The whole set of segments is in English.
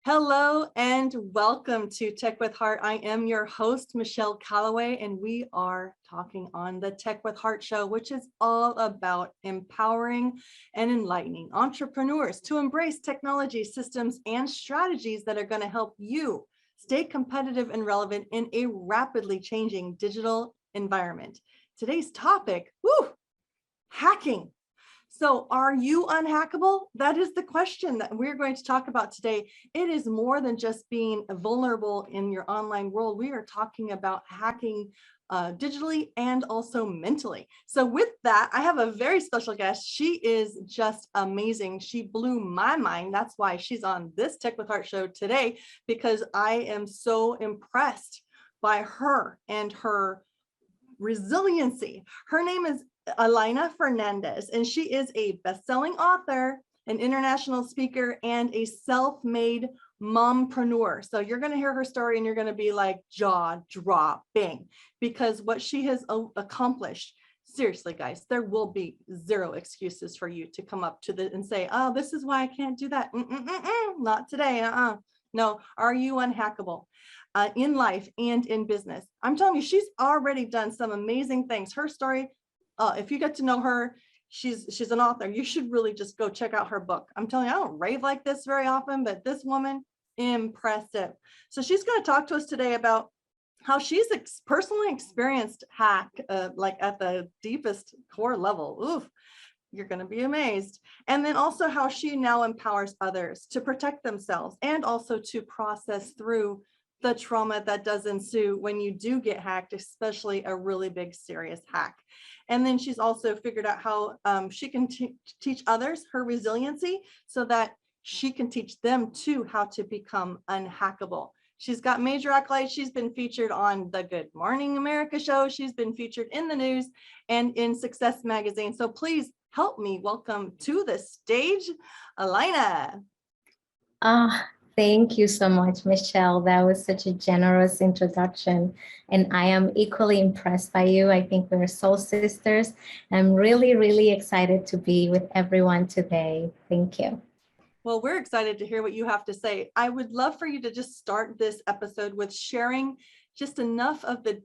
Hello and welcome to Tech with Heart. I am your host, Michelle Calloway, and we are talking on the Tech with Heart show, which is all about empowering and enlightening entrepreneurs to embrace technology, systems, and strategies that are going to help you stay competitive and relevant in a rapidly changing digital environment. Today's topic, hacking. So are you unhackable? That is the question that we're going to talk about today. It is more than just being vulnerable in your online world. We are talking about hacking digitally and also mentally. So with that, I have a very special guest. She is just amazing. She blew my mind. That's why she's on this Tech with Heart show today, because I am so impressed by her and her resiliency. Her name is Elena Fernandez, and she is a best-selling author, an international speaker, and a self-made mompreneur. So you're going to hear her story and you're going to be like jaw dropping, because what she has accomplished, seriously guys, there will be zero excuses for you to come up to the and say, oh, this is why I can't do that. Not today. No. Are you unhackable? In life and in business? I'm telling you, she's already done some amazing things. Her story, if you get to know her, she's an author. You should really just go check out her book. I'm telling you, I don't rave like this very often, but this woman, impressive. So she's going to talk to us today about how she's personally experienced hack, like at the deepest core level. Oof, you're going to be amazed. And then also how she now empowers others to protect themselves and also to process through the trauma that does ensue when you do get hacked, especially a really big, serious hack. And then she's also figured out how she can teach others her resiliency so that she can teach them too how to become unhackable. She's got major accolades. She's been featured on the Good Morning America show. She's been featured in the news and in Success Magazine. So please help me welcome to the stage, Elena. Thank you so much, Michelle. That was such a generous introduction. And I am equally impressed by you. I think we're soul sisters. I'm really, really excited to be with everyone today. Thank you. Well, we're excited to hear what you have to say. I would love for you to just start this episode with sharing just enough of the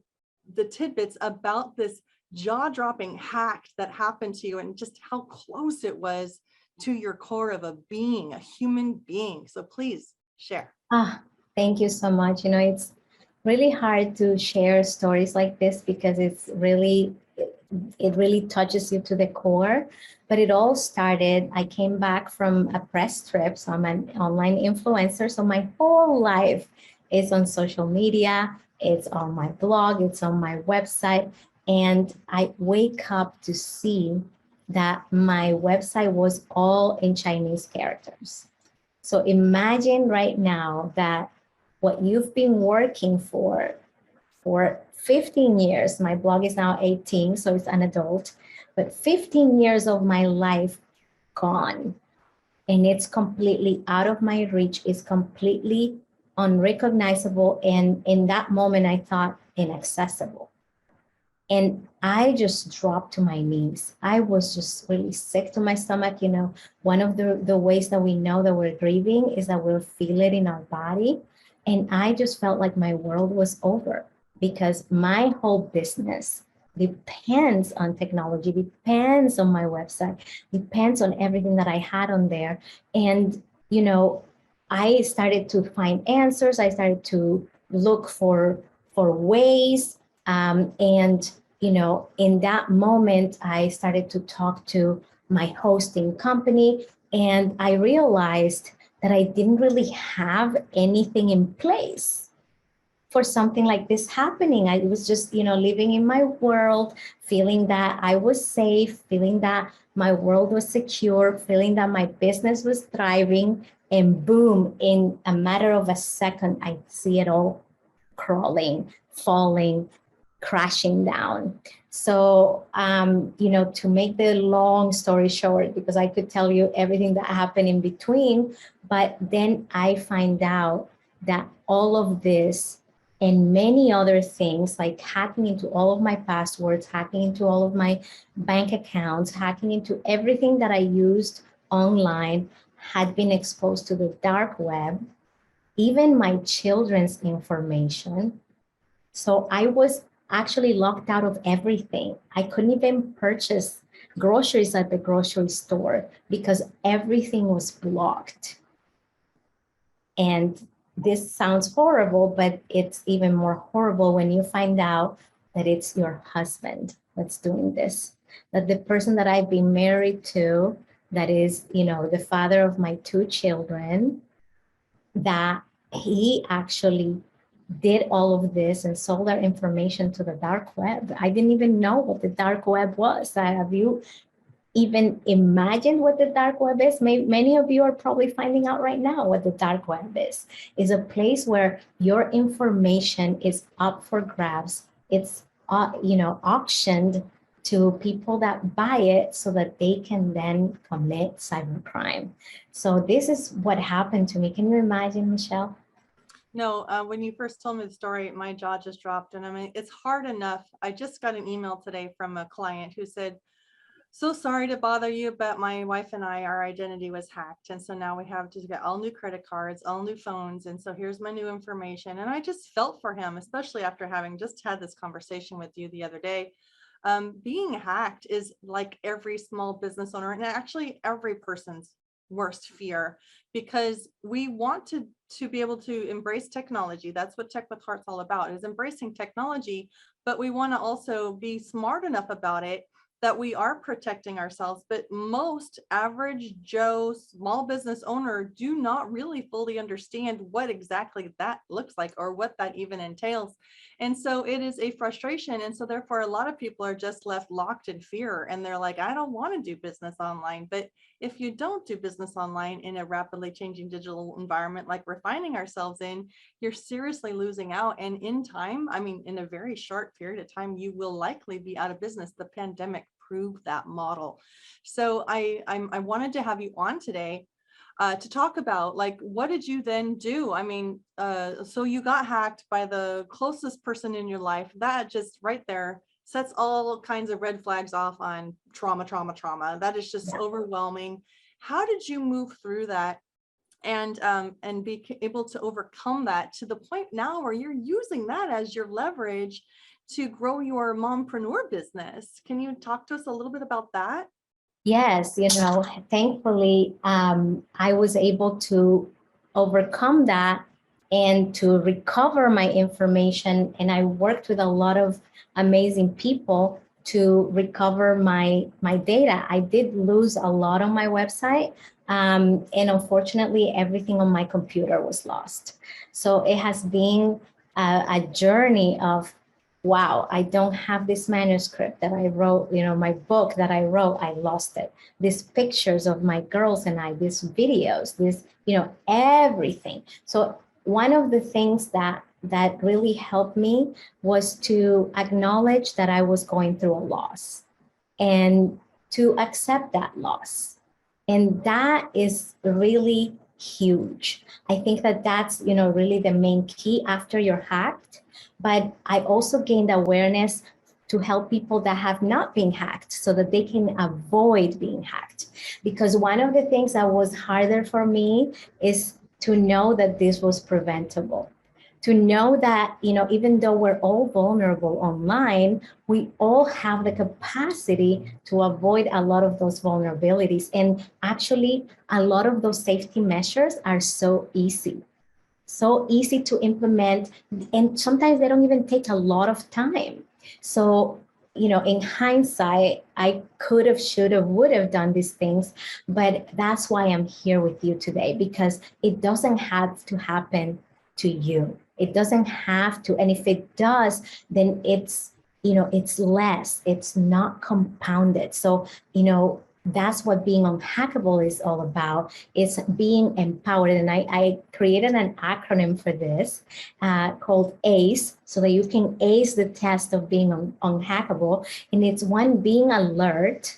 tidbits about this jaw-dropping hack that happened to you and just how close it was to your core of a being, a human being. So please share. Thank you so much. You know, it's really hard to share stories like this because it really touches you to the core. But it all started, I came back from a press trip. So I'm an online influencer. So my whole life is on social media. It's on my blog. It's on my website. And I wake up to see that my website was all in Chinese characters. So imagine right now that what you've been working for 15 years, my blog is now 18, so it's an adult, but 15 years of my life gone. And it's completely out of my reach, it's completely unrecognizable. And in that moment, I thought inaccessible. And I just dropped to my knees. I was just really sick to my stomach. You know, one of the ways that we know that we're grieving is that we'll feel it in our body. And I just felt like my world was over because my whole business depends on technology, depends on my website, depends on everything that I had on there. And, you know, I started to find answers. I started to look for ways. And, you know, in that moment, I started to talk to my hosting company, and I realized that I didn't really have anything in place for something like this happening. I was just, you know, living in my world, feeling that I was safe, feeling that my world was secure, feeling that my business was thriving, and boom, in a matter of a second, I see it all crawling, falling, crashing down. So, to make the long story short, because I could tell you everything that happened in between, but then I find out that all of this and many other things, like hacking into all of my passwords, hacking into all of my bank accounts, hacking into everything that I used online, had been exposed to the dark web, even my children's information. So I was actually locked out of everything. I couldn't even purchase groceries at the grocery store because everything was blocked. And this sounds horrible, but it's even more horrible when you find out that it's your husband that's doing this, that the person that I've been married to, that is, the father of my two children, that he actually did all of this and sold our information to the dark web. I didn't even know what the dark web was. Have you even imagined what the dark web is? Many of you are probably finding out right now what the dark web is. It's a place where your information is up for grabs. It's auctioned to people that buy it so that they can then commit cybercrime. So this is what happened to me. Can you imagine, Michelle? No, when you first told me the story, my jaw just dropped. And I mean, it's hard enough. I just got an email today from a client who said, so sorry to bother you, but my wife and I, our identity was hacked. And so now we have to get all new credit cards, all new phones. And so here's my new information. And I just felt for him, especially after having just had this conversation with you the other day. Being hacked is like every small business owner, and actually every person's worst fear, because we want to be able to embrace technology. That's what Tech with Heart's all about, is embracing technology, but we want to also be smart enough about it that we are protecting ourselves. But most average Joe small business owner do not really fully understand what exactly that looks like or what that even entails. And so it is a frustration. And so therefore, a lot of people are just left locked in fear, and they're like, I don't want to do business online. But if you don't do business online in a rapidly changing digital environment like we're finding ourselves in, you're seriously losing out. And in time, I mean, in a very short period of time, you will likely be out of business. The pandemic proved that model. So I wanted to have you on today to talk about, like, what did you then do? I mean, so you got hacked by the closest person in your life. That just right there sets all kinds of red flags off on trauma. That is just overwhelming. How did you move through that and be able to overcome that to the point now where you're using that as your leverage to grow your mompreneur business? Can you talk to us a little bit about that? Yes, thankfully, I was able to overcome that and to recover my information. And I worked with a lot of amazing people to recover my data. I did lose a lot on my website. And unfortunately, everything on my computer was lost. So it has been a journey of, wow, I don't have this manuscript that I wrote, my book that I wrote, I lost it. These pictures of my girls and I, these videos, this, everything. So one of the things that really helped me was to acknowledge that I was going through a loss and to accept that loss. And that is really huge. I think that that's, really the main key after you're hacked. But I also gained awareness to help people that have not been hacked so that they can avoid being hacked. Because one of the things that was harder for me is to know that this was preventable. To know that, even though we're all vulnerable online, we all have the capacity to avoid a lot of those vulnerabilities. And actually, a lot of those safety measures are so easy to implement. And sometimes they don't even take a lot of time. So, in hindsight, I could have, should have, would have done these things. But that's why I'm here with you today, because it doesn't have to happen to you. It doesn't have to. And if it does, then it's less, it's not compounded. So, that's what being unhackable is all about. It's being empowered. And I created an acronym for this called ACE, so that you can ace the test of being unhackable. And it's one, being alert.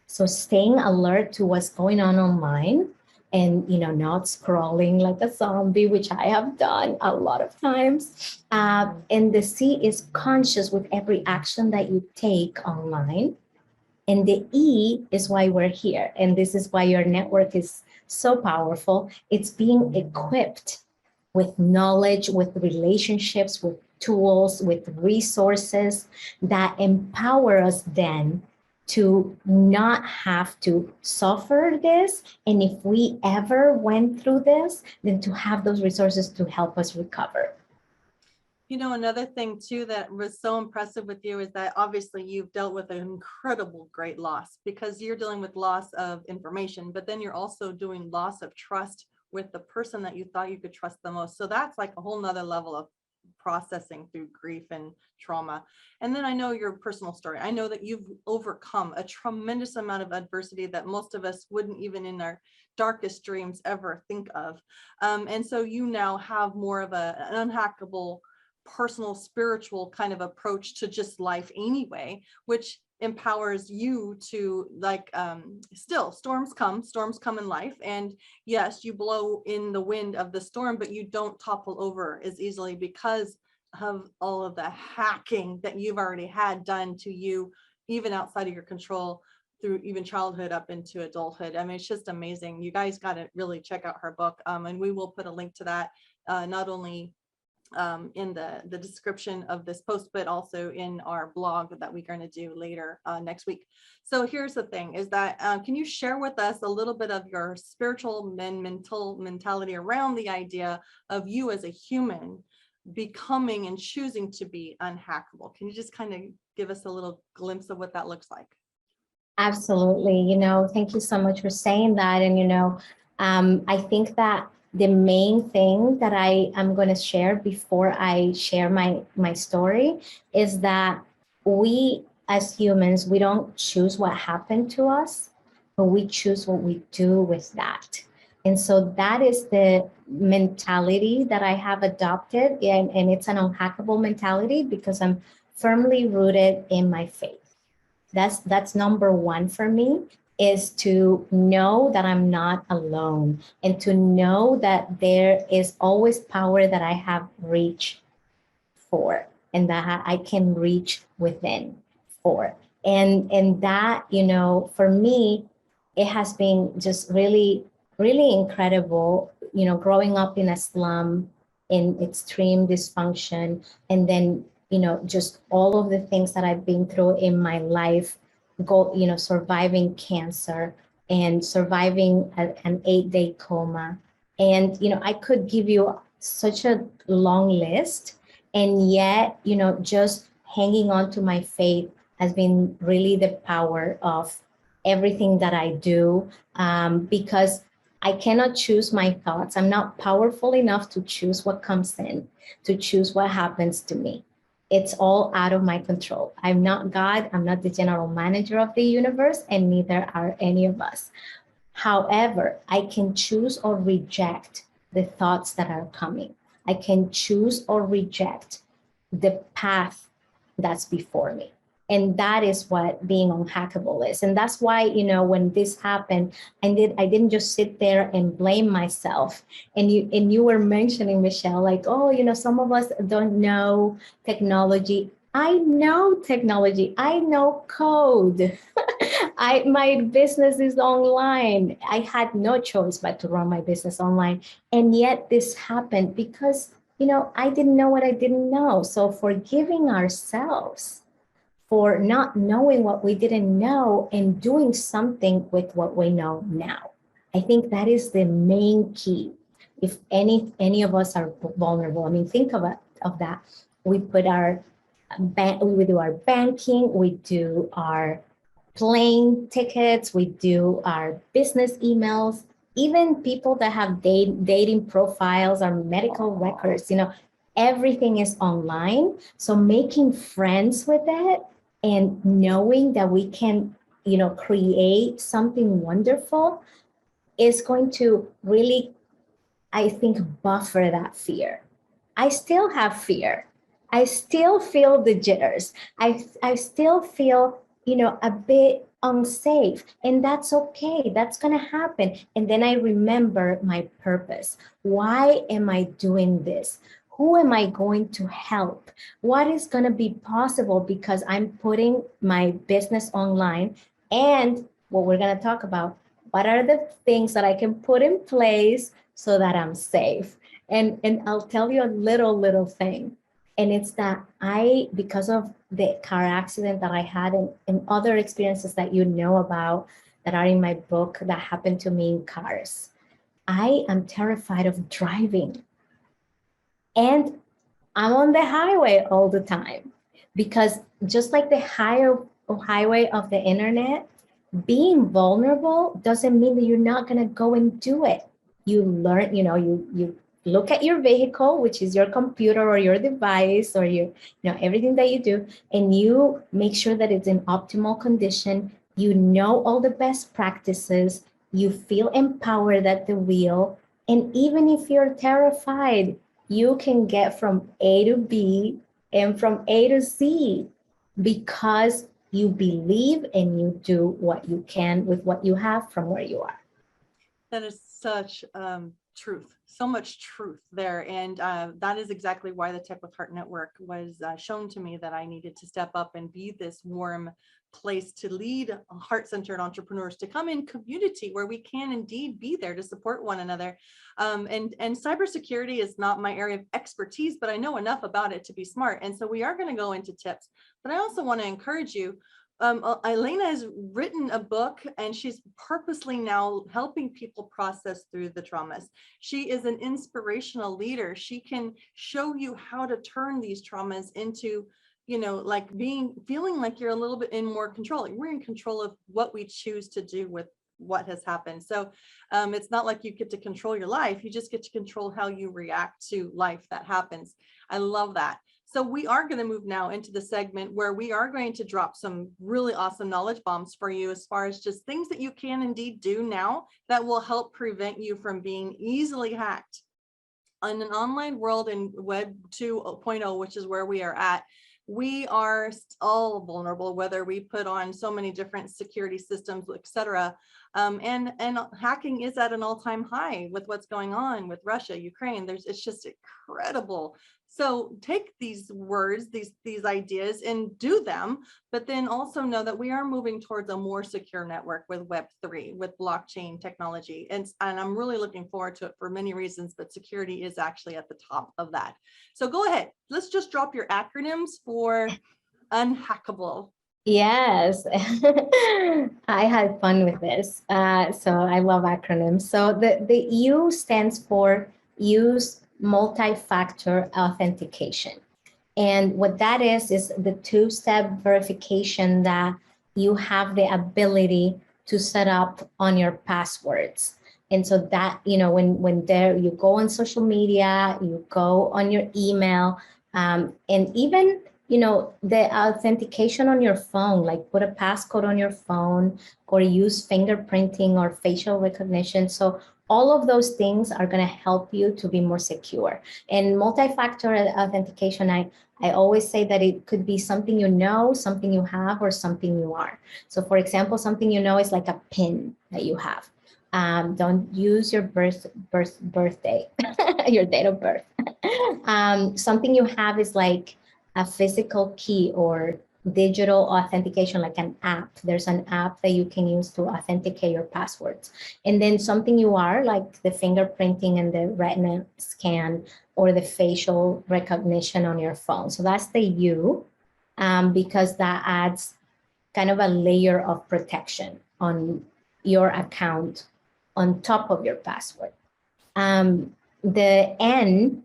So staying alert to what's going on online, and not scrolling like a zombie, which I have done a lot of times. And the C is conscious with every action that you take online. And the E is why we're here. And this is why your network is so powerful. It's being equipped with knowledge, with relationships, with tools, with resources that empower us then to not have to suffer this. And if we ever went through this, then to have those resources to help us recover. Another thing too that was so impressive with you is that obviously you've dealt with an incredible great loss, because you're dealing with loss of information, but then you're also doing loss of trust with the person that you thought you could trust the most. So that's like a whole nother level of processing through grief and trauma. And then I know your personal story. I know that you've overcome a tremendous amount of adversity that most of us wouldn't even in our darkest dreams ever think of. And so you now have more of an unhackable personal spiritual kind of approach to just life anyway, which empowers you to still storms come in life, and yes, you blow in the wind of the storm, but you don't topple over as easily because of all of the hacking that you've already had done to you, even outside of your control, through even childhood up into adulthood. I mean, it's just amazing. You guys got to really check out her book, and we will put a link to that not only in the description of this post, but also in our blog that we're going to do later next week. So here's the thing is that can you share with us a little bit of your spiritual and mental mentality around the idea of you as a human becoming and choosing to be unhackable? Can you just kind of give us a little glimpse of what that looks like? Absolutely. Thank you so much for saying that. And, I think that the main thing that I am going to share before I share my story is that we as humans, we don't choose what happened to us, but we choose what we do with that. And so that is the mentality that I have adopted. And it's an unhackable mentality because I'm firmly rooted in my faith. That's number one for me, is to know that I'm not alone, and to know that there is always power that I have reach for, and that I can reach within for. And that, for me, it has been just really, really incredible, growing up in a slum in extreme dysfunction, and then, just all of the things that I've been through in my life, surviving cancer and surviving an 8-day coma. And, I could give you such a long list, and yet, just hanging on to my faith has been really the power of everything that I do, because I cannot choose my thoughts. I'm not powerful enough to choose what comes in, to choose what happens to me. It's all out of my control. I'm not God. I'm not the general manager of the universe, and neither are any of us. However, I can choose or reject the thoughts that are coming. I can choose or reject the path that's before me. And that is what being unhackable is. And that's why, when this happened, I didn't just sit there and blame myself. And you were mentioning, Michelle, like, oh, some of us don't know technology. I know technology. I know code. My business is online. I had no choice but to run my business online. And yet this happened because, I didn't know what I didn't know. So forgiving ourselves for not knowing what we didn't know and doing something with what we know now. I think that is the main key. If any of us are vulnerable, I mean, think of that. We put we do our banking, we do our plane tickets, we do our business emails, even people that have dating profiles, our medical records, everything is online. So making friends with it and knowing that we can, create something wonderful is going to really, I think, buffer that fear. I still have fear. I still feel the jitters. I still feel, a bit unsafe. And that's okay. That's going to happen. And then I remember my purpose. Why am I doing this? Who am I going to help? What is going to be possible because I'm putting my business online? And what we're going to talk about, what are the things that I can put in place so that I'm safe? And I'll tell you a little thing. And it's that because of the car accident that I had and other experiences that you know about that are in my book that happened to me in cars, I am terrified of driving. And I'm on the highway all the time because just like the highway of the internet, being vulnerable doesn't mean that you're not going to go and do it. You learn, you look at your vehicle, which is your computer or your device or everything that you do, and you make sure that it's in optimal condition. You know all the best practices. You feel empowered at the wheel. And even if you're terrified, you can get from A to B and from A to Z because you believe and you do what you can with what you have from where you are. That is such truth, so much truth there. And that is exactly why the Tech with Heart Network was shown to me, that I needed to step up and be this warm place to lead heart-centered entrepreneurs to come in community where we can indeed be there to support one another. And cybersecurity is not my area of expertise, but I know enough about it to be smart. And so we are going to go into tips, but I also want to encourage you. Elena has written a book and she's purposely now helping people process through the traumas. She is an inspirational leader. She can show you how to turn these traumas into, like feeling like you're a little bit in more control. Like we're in control of what we choose to do with what has happened. So it's not like you get to control your life. You just get to control how you react to life that happens. I love that. So we are going to move now into the segment where we are going to drop some really awesome knowledge bombs for you as far as just things that you can indeed do now that will help prevent you from being easily hacked. In an online world in Web 2.0, which is where we are at, we are all vulnerable, whether we put on so many different security systems, etc. And hacking is at an all-time high with what's going on with Russia, Ukraine. It's just incredible. So take these words, these ideas and do them, but then also know that we are moving towards a more secure network with Web3, with blockchain technology. And I'm really looking forward to it for many reasons, but security is actually at the top of that. So go ahead, let's just drop your acronyms for UNHACKABLE. Yes, I had fun with this. So I love acronyms. So the U stands for use multi-factor authentication. And what that is the two-step verification that you have the ability to set up on your passwords. And so that, when there you go on social media, you go on your email, and even the authentication on your phone, like put a passcode on your phone or use fingerprinting or facial recognition. So all of those things are going to help you to be more secure. And multi-factor authentication, I always say that it could be something something you have, or something you are. So for example, something is like a PIN that you have. Don't use your birthday, your date of birth. Something you have is like a physical key or digital authentication, like an app. There's an app that you can use to authenticate your passwords. And then something you are, like the fingerprinting and the retina scan or the facial recognition on your phone. So that's the U, because that adds kind of a layer of protection on your account on top of your password. The N,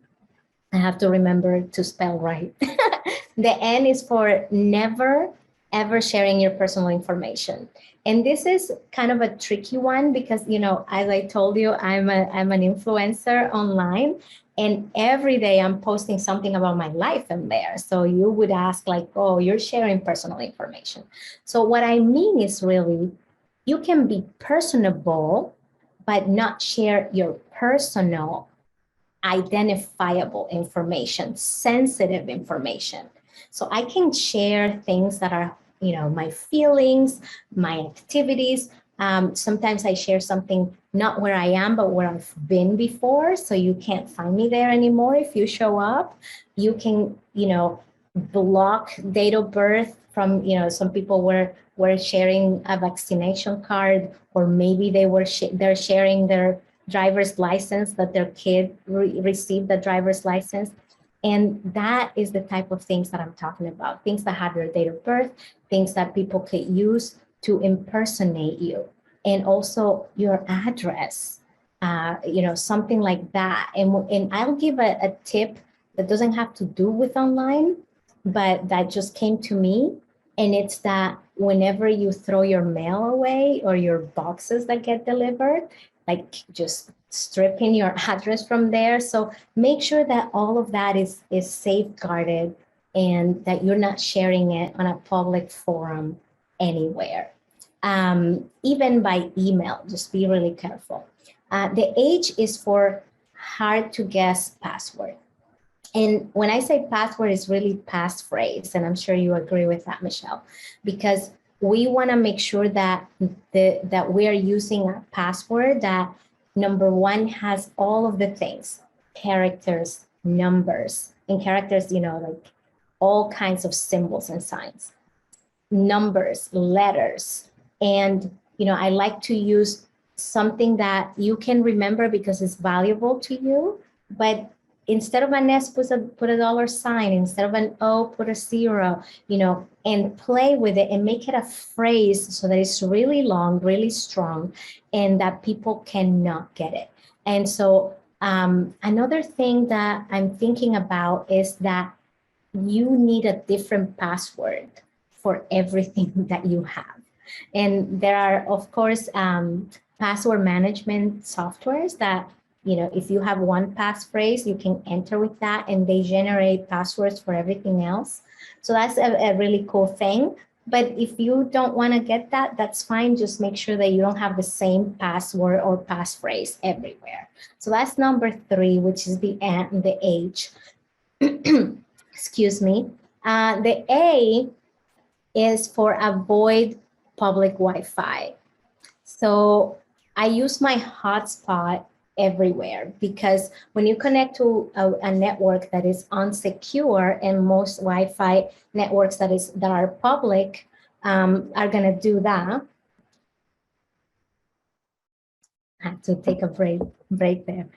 I have to remember to spell right. The N is for never, ever sharing your personal information. And this is kind of a tricky one because, as I told you, I'm an influencer online. And every day I'm posting something about my life in there. So you would ask like, oh, you're sharing personal information. So what I mean is really, you can be personable, but not share your personal identifiable information, sensitive information. So I can share things that are, my feelings, my activities. Sometimes I share something not where I am, but where I've been before. So you can't find me there anymore. If you show up, you can, block date of birth from, some people were sharing a vaccination card, or maybe they're sharing their driver's license, that their kid received the driver's license. And that is the type of things that I'm talking about, things that have your date of birth, things that people could use to impersonate you, and also your address, something like that. And I'll give a tip that doesn't have to do with online, but that just came to me. And it's that whenever you throw your mail away or your boxes that get delivered, like just stripping your address from there. So make sure that all of that is safeguarded, and that you're not sharing it on a public forum anywhere. Even by email, just be really careful. The H is for hard to guess password. And when I say password, it's really passphrase, and I'm sure you agree with that, Michelle, because we want to make sure that that we are using a password that, number one, has all of the things: characters, numbers, and characters, like all kinds of symbols and signs, numbers, letters, and I like to use something that you can remember because it's valuable to you, but instead of an S, put a dollar sign. Instead of an O, put a zero, and play with it and make it a phrase so that it's really long, really strong, and that people cannot get it. And so another thing that I'm thinking about is that you need a different password for everything that you have. And there are, of course, password management softwares that, if you have one passphrase, you can enter with that and they generate passwords for everything else. So that's a really cool thing. But if you don't want to get that, that's fine. Just make sure that you don't have the same password or passphrase everywhere. So that's number 3, which is the H. Excuse me. The A is for avoid public Wi-Fi. So I use my hotspot everywhere, because when you connect to a network that is unsecure, and most Wi-Fi networks that are public are going to do that. I have to take a break there.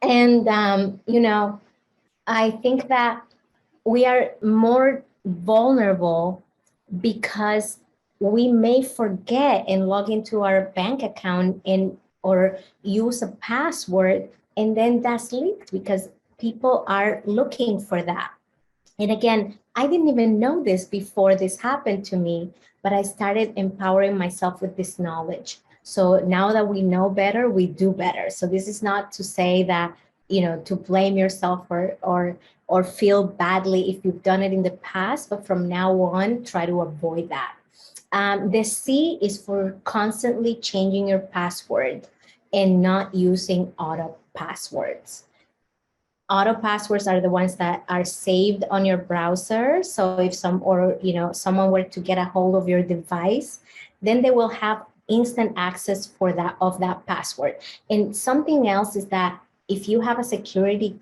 And I think that we are more vulnerable because we may forget and log into our bank account or use a password, and then that's leaked because people are looking for that. And again, I didn't even know this before this happened to me, but I started empowering myself with this knowledge. So now that we know better, we do better. So this is not to say that, to blame yourself or feel badly if you've done it in the past, but from now on, try to avoid that. The C is for constantly changing your password and not using auto passwords. Auto passwords are the ones that are saved on your browser. So if someone were to get a hold of your device, then they will have instant access of that password. And something else is that if you have a security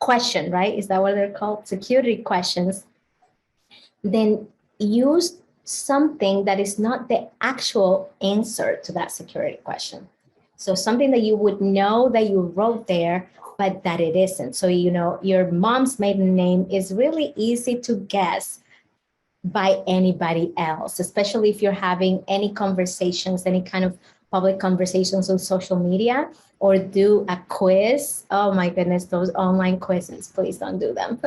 question, right? Is that what they're called? Security questions. Then use something that is not the actual answer to that security question. So something that you would know that you wrote there, but that it isn't. So, your mom's maiden name is really easy to guess by anybody else, especially if you're having any conversations, any kind of public conversations on social media, or do a quiz. Oh my goodness, those online quizzes, please don't do them.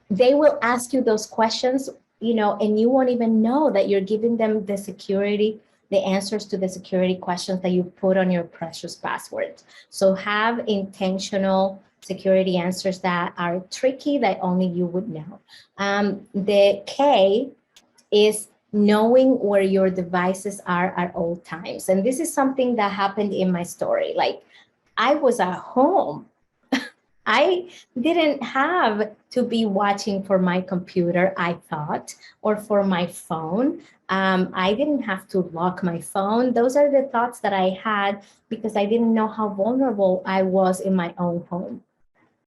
They will ask you those questions, and you won't even know that you're giving them the security the answers to the security questions that you put on your precious password. So have intentional security answers that are tricky that only you would know. The K is knowing where your devices are at all times. And this is something that happened in my story. Like, I was at home. I didn't have to be watching for my computer, I thought, or for my phone. I didn't have to lock my phone. Those are the thoughts that I had because I didn't know how vulnerable I was in my own home.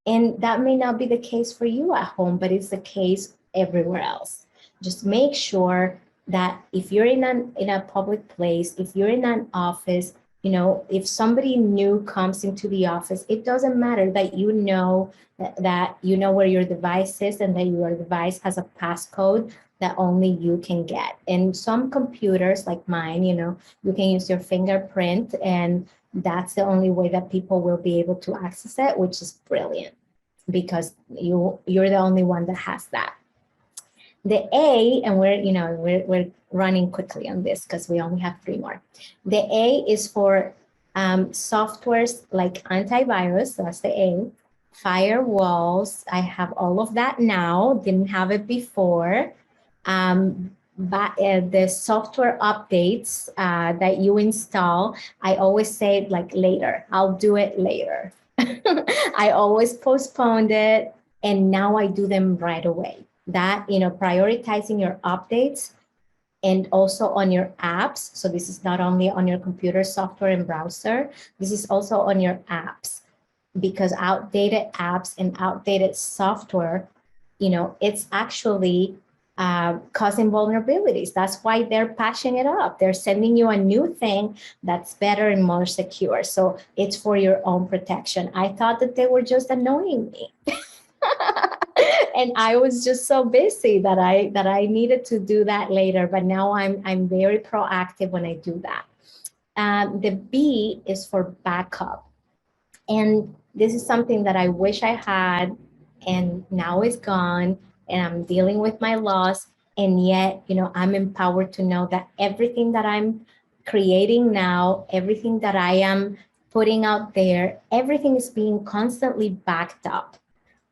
And that may not be the case for you at home, but it's the case everywhere else. Just make sure that if you're in a public place, if you're in an office, you know, if somebody new comes into the office, it doesn't matter that you know that you know where your device is and that your device has a passcode that only you can get. And some computers like mine, you know, you can use your fingerprint, and that's the only way that people will be able to access it, which is brilliant because you're the only one that has that. The A, and we're running quickly on this because we only have 3 more. The A is for softwares like antivirus, that's the A. Firewalls, I have all of that now, didn't have it before. But the software updates that you install, I always say like later, I'll do it later. I always postponed it, and now I do them right away. That, you know, prioritizing your updates and also on your apps. So this is not only on your computer software and browser, this is also on your apps, because outdated apps and outdated software, you know, it's actually causing vulnerabilities. That's why they're patching it up. They're sending you a new thing that's better and more secure. So it's for your own protection. I thought that they were just annoying me. And I was just so busy that I needed to do that later. But now I'm very proactive when I do that. The B is for backup. And this is something that I wish I had, and now it's gone, and I'm dealing with my loss. And yet, you know, I'm empowered to know that everything that I'm creating now, everything that I am putting out there, everything is being constantly backed up.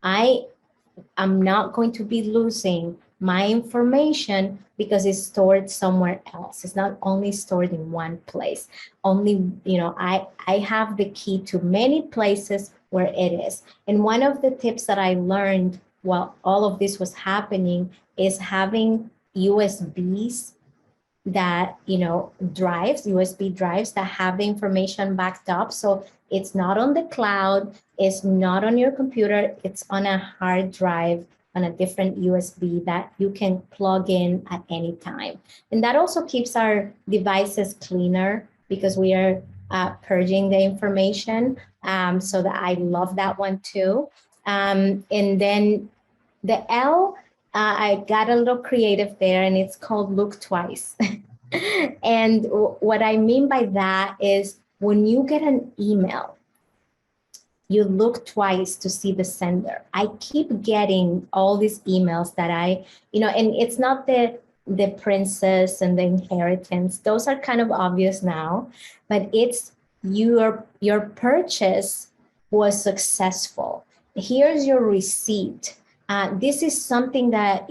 I'm not going to be losing my information because it's stored somewhere else. It's not only stored in one place. Only, you know, I have the key to many places where it is. And one of the tips that I learned while all of this was happening is having USBs that, you know, USB drives that have the information backed up. So it's not on the cloud, it's not on your computer, it's on a hard drive on a different USB that you can plug in at any time. And that also keeps our devices cleaner because we are purging the information. So that I love that one too. And then the L, I got a little creative there, and it's called look twice. And what I mean by that is when you get an email, you look twice to see the sender. I keep getting all these emails that and it's not the princess and the inheritance. Those are kind of obvious now, but it's your purchase was successful. Here's your receipt. This is something that,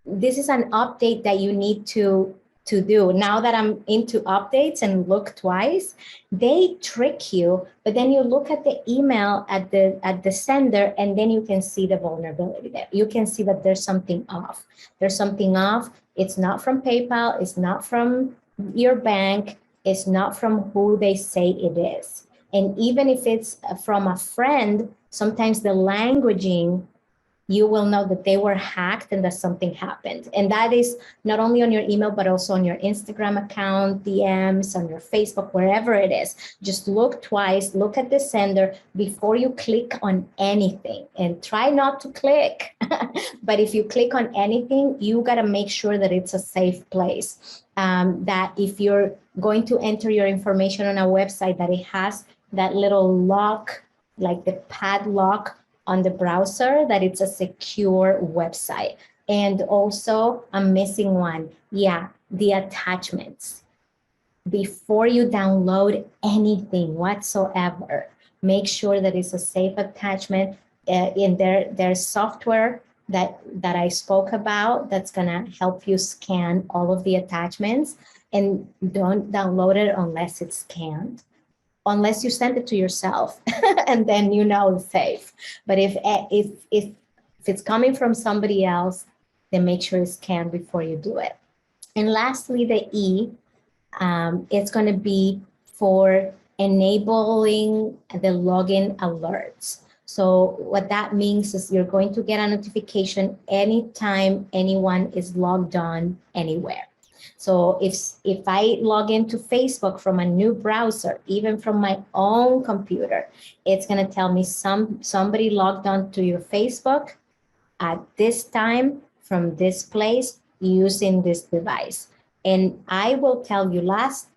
this is an update that you need to do. Now that I'm into updates and look twice, they trick you, but then you look at the email at the sender, and then you can see the vulnerability there. You can see that there's something off. There's something off. It's not from PayPal. It's not from your bank. It's not from who they say it is. And even if it's from a friend, sometimes the languaging, you will know that they were hacked and that something happened. And that is not only on your email, but also on your Instagram account, DMs, on your Facebook, wherever it is. Just look twice, look at the sender before you click on anything, and try not to click. But if you click on anything, you got to make sure that it's a safe place. That if you're going to enter your information on a website, that it has that little lock, like the padlock on the browser, that it's a secure website. And also, I'm missing one. Yeah, the attachments. before you download anything whatsoever, make sure that it's a safe attachment. In there's software that I spoke about that's gonna help you scan all of the attachments, and don't download it unless it's scanned, unless you send it to yourself and then you know it's safe. But if it's coming from somebody else, then make sure it's scanned before you do it. And lastly, the E, it's going to be for enabling the login alerts. So what that means is you're going to get a notification anytime anyone is logged on anywhere. So if I log into Facebook from a new browser, even from my own computer, it's going to tell me somebody logged on to your Facebook at this time from this place using this device. And I will tell you, last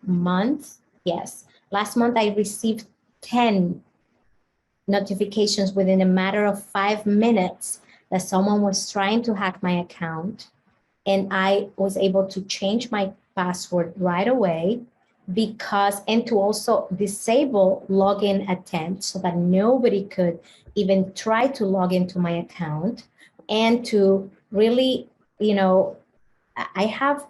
month I received 10 notifications within a matter of 5 minutes that someone was trying to hack my account. And I was able to change my password right away, because, and to also disable login attempts so that nobody could even try to log into my account. And to really, I have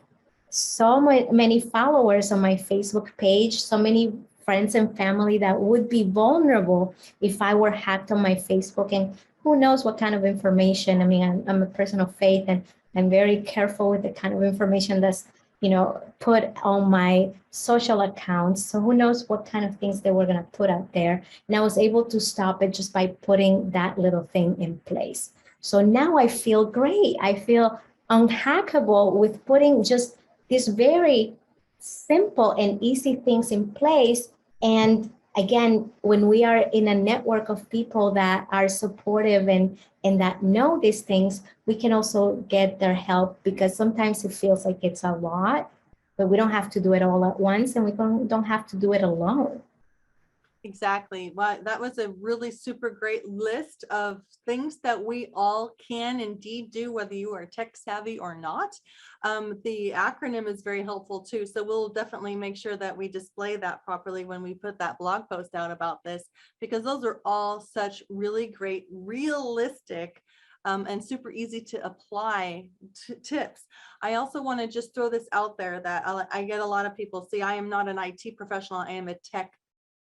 so many followers on my Facebook page, so many friends and family that would be vulnerable if I were hacked on my Facebook. And who knows what kind of information. I mean, I'm a person of faith, and I'm very careful with the kind of information that's, put on my social accounts. So who knows what kind of things they were going to put out there. And I was able to stop it just by putting that little thing in place. So now I feel great. I feel unhackable with putting just these very simple and easy things in place. And again, when we are in a network of people that are supportive and that know these things, we can also get their help, because sometimes it feels like it's a lot, but we don't have to do it all at once, and we don't have to do it alone. Exactly. Well, that was a really super great list of things that we all can indeed do, whether you are tech savvy or not. The acronym is very helpful too. So we'll definitely make sure that we display that properly when we put that blog post out about this, because those are all such really great, realistic, and super easy to apply tips. I also want to just throw this out there that I get a lot of people, see, I am not an IT professional. I am a tech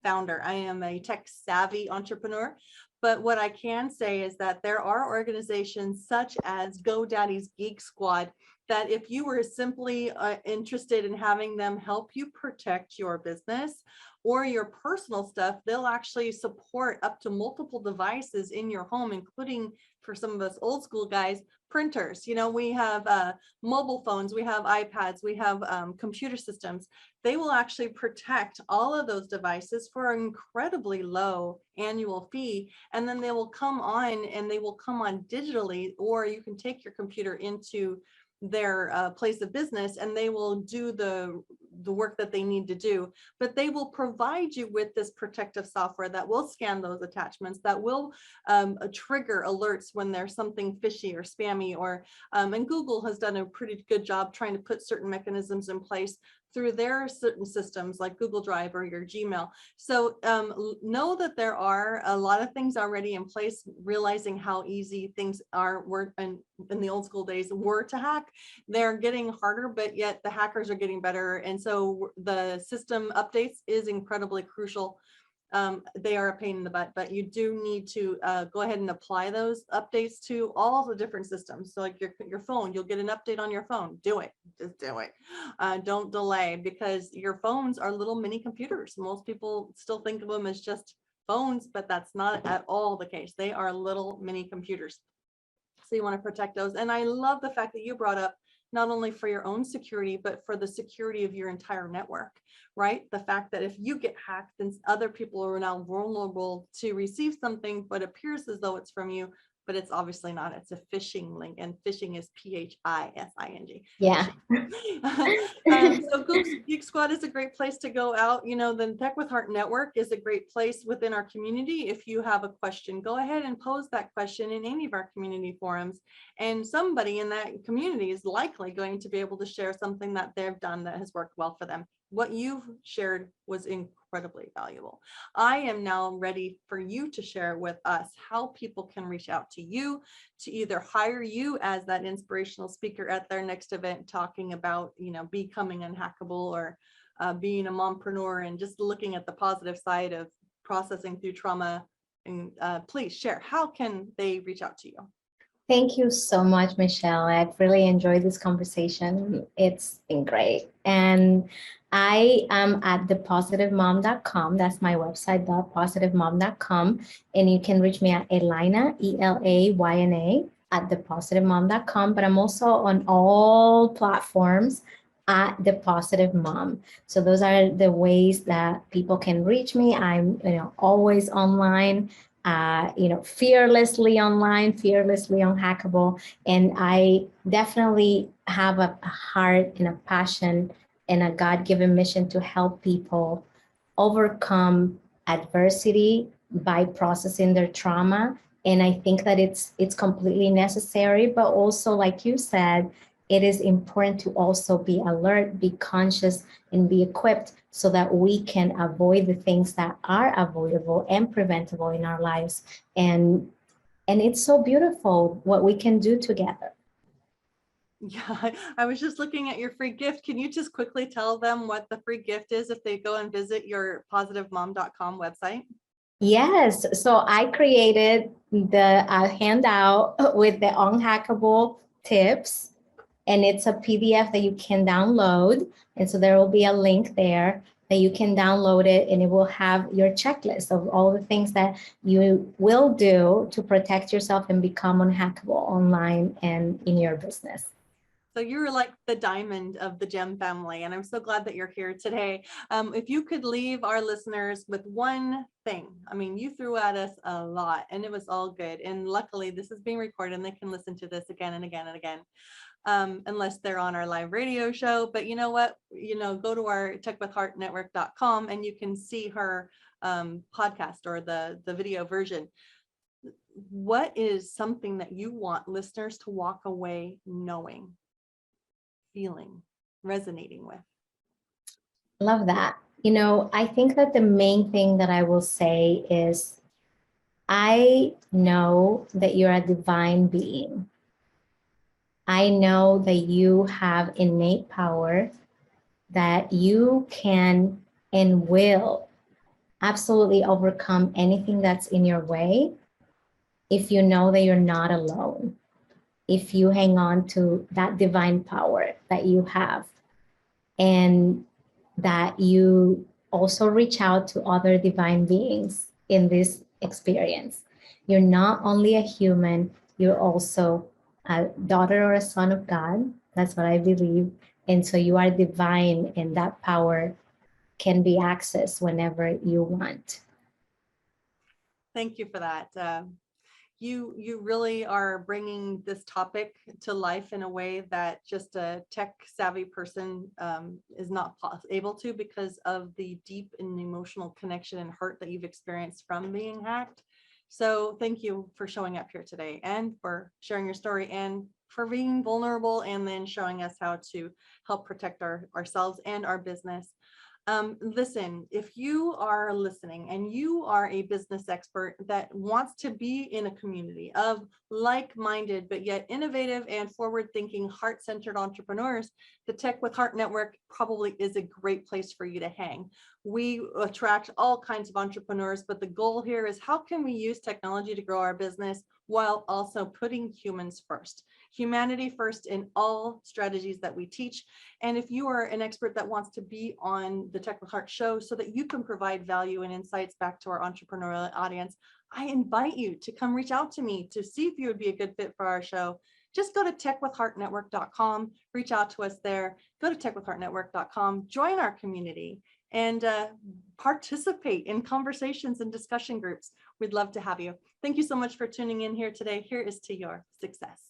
founder. I am a tech savvy entrepreneur. But what I can say is that there are organizations such as GoDaddy's Geek Squad that if you were simply interested in having them help you protect your business or your personal stuff, they'll actually support up to multiple devices in your home, including, for some of us old school guys, printers. We have mobile phones, we have iPads, we have computer systems. They will actually protect all of those devices for an incredibly low annual fee. And then they will come on, and they will come on digitally, or you can take your computer into their place of business and they will do the work that they need to do. But they will provide you with this protective software that will scan those attachments, that will trigger alerts when there's something fishy or spammy, or and Google has done a pretty good job trying to put certain mechanisms in place through their certain systems like Google Drive or your Gmail. So know that there are a lot of things already in place, realizing how easy things were in the old school days were to hack. They're getting harder, but yet the hackers are getting better. And so the system updates is incredibly crucial. They are a pain in the butt, but you do need to go ahead and apply those updates to all the different systems. So like your phone, you'll get an update on your phone. Do it. Just do it. Don't delay, because your phones are little mini computers. Most people still think of them as just phones, but that's not at all the case. They are little mini computers. So you want to protect those. And I love the fact that you brought up not only for your own security, but for the security of your entire network, right? The fact that if you get hacked, then other people are now vulnerable to receive something, but appears as though it's from you, but it's obviously not. It's a phishing link, and phishing is PHISING. Yeah. So Geek Squad is a great place to go out. The Tech with Heart Network is a great place within our community. If you have a question, go ahead and pose that question in any of our community forums, and somebody in that community is likely going to be able to share something that they've done that has worked well for them. what you've shared was incredibly valuable. I am now ready for you to share with us how people can reach out to you to either hire you as that inspirational speaker at their next event, talking about, becoming unhackable, or being a mompreneur and just looking at the positive side of processing through trauma. And please share, how can they reach out to you? Thank you so much, Michelle. I've really enjoyed this conversation. It's been great. And I am at thepositivemom.com. That's my website, thepositivemom.com. And you can reach me at Elaina, Elaina, at thepositivemom.com. But I'm also on all platforms at The Positive Mom. So those are the ways that people can reach me. I'm always online. Fearlessly online, fearlessly unhackable. And I definitely have a heart and a passion and a God-given mission to help people overcome adversity by processing their trauma. And I think that it's completely necessary, but also, like you said, it is important to also be alert, be conscious, and be equipped so that we can avoid the things that are avoidable and preventable in our lives. And it's so beautiful what we can do together. Yeah, I was just looking at your free gift. Can you just quickly tell them what the free gift is if they go and visit your positivemom.com website? Yes, so I created the handout with the unhackable tips, and it's a PDF that you can download. And so there will be a link there that you can download it, and it will have your checklist of all the things that you will do to protect yourself and become unhackable online and in your business. So you're like the diamond of the gem family, and I'm so glad that you're here today. If you could leave our listeners with one thing, I mean, you threw at us a lot and it was all good. And luckily this is being recorded and they can listen to this again and again and again. Unless they're on our live radio show. But you know what, go to our techwithheartnetwork.com and you can see her podcast or the video version. What is something that you want listeners to walk away knowing, feeling, resonating with? Love that. I think that the main thing that I will say is, I know that you're a divine being. I know that you have innate power, that you can and will absolutely overcome anything that's in your way if you know that you're not alone, if you hang on to that divine power that you have, and that you also reach out to other divine beings in this experience. You're not only a human, you're also a daughter or a son of God. That's what I believe. And so you are divine, and that power can be accessed whenever you want. Thank you for that. You really are bringing this topic to life in a way that just a tech savvy person is not able to, because of the deep and emotional connection and hurt that you've experienced from being hacked. So thank you for showing up here today and for sharing your story and for being vulnerable and then showing us how to help protect ourselves and our business. Listen, if you are listening and you are a business expert that wants to be in a community of like-minded, but yet innovative and forward-thinking, heart-centered entrepreneurs, the Tech with Heart Network probably is a great place for you to hang. We attract all kinds of entrepreneurs, but the goal here is, how can we use technology to grow our business while also putting humans first, humanity first in all strategies that we teach. And if you are an expert that wants to be on the Tech with Heart show so that you can provide value and insights back to our entrepreneurial audience, I invite you to come reach out to me to see if you would be a good fit for our show. Just go to techwithheartnetwork.com, reach out to us there, go to techwithheartnetwork.com, join our community, and participate in conversations and discussion groups. We'd love to have you. Thank you so much for tuning in here today. Here is to your success.